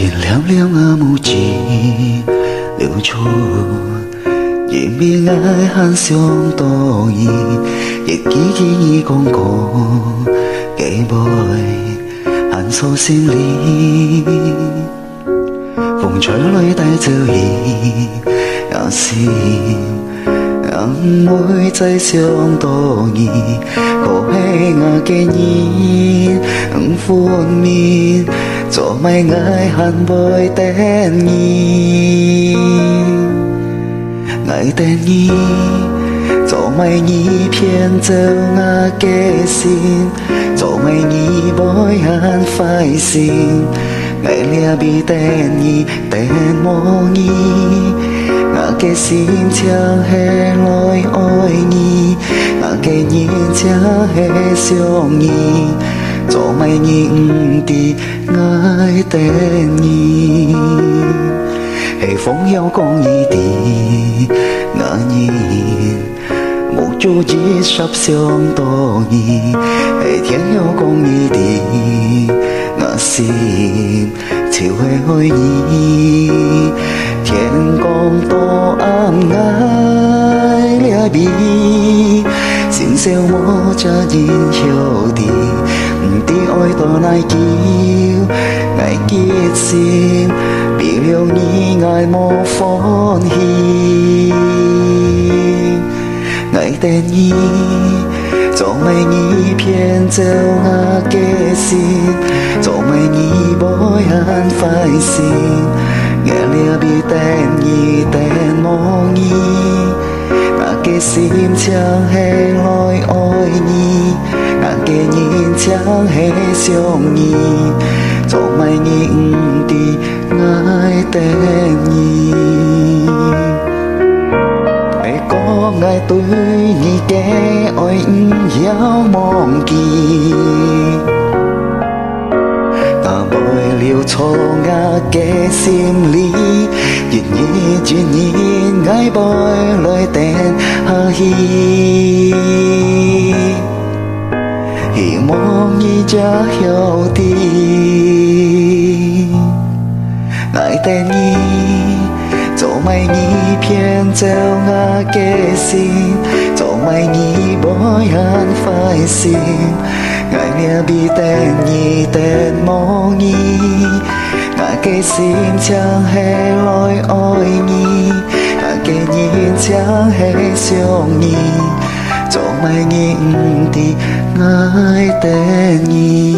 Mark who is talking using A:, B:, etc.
A: 天亮亮啊，木枝流出，願別愛很相當意，亦依依講講，幾杯很訴心裡，風吹裏帶着意，也是每際相當意，可喜我嘅意，歡面。做咪愛恨背定義，愛定義，做咪義偏走我嘅心，做咪義背恨費心，愛了必定義定無義，我嘅心將係來愛你，我嘅人將係相依。做咪認啲愛定義，係風有講依啲我然無做意十相當意，係天有講依啲我心潮係愛意，天公多暗愛了比，心笑我จะยินเหี่ยวดีที่อ้อยต่อในกิ้วไงกิดสินปีเรียวนี้ไงโมฟอนฮีไงแต่นี้จะไม่นี้เพียงเจ้าหาเกสินจะไม่นี้บ่อยหันไฟสินไงเลียบีแต่นี้แต่มองนี้cái sim chẳng hề lối ôi nhi cái nhìn chẳng hề xiong nhi cho mày nhìn đi ngài tên nhi mày có ngài tôi nhi kẻ ôi giáo mong kỳ ta bồi liều cho ngã kẻ sim lý chuyện nhi ngài bồi lời tên hi hi mong nhi cha hiểu đi ngài tên nhi cho mày nhi phiền treo ngã kê xin cho mày nhi bói han phải xin ngài lia bi tên nhi tên mong nhi ngài kê xin chẳng hề lối ôi nhi cái nhìn chẳng hề xiong nhi cho mày nhìn thì ngài tên nhi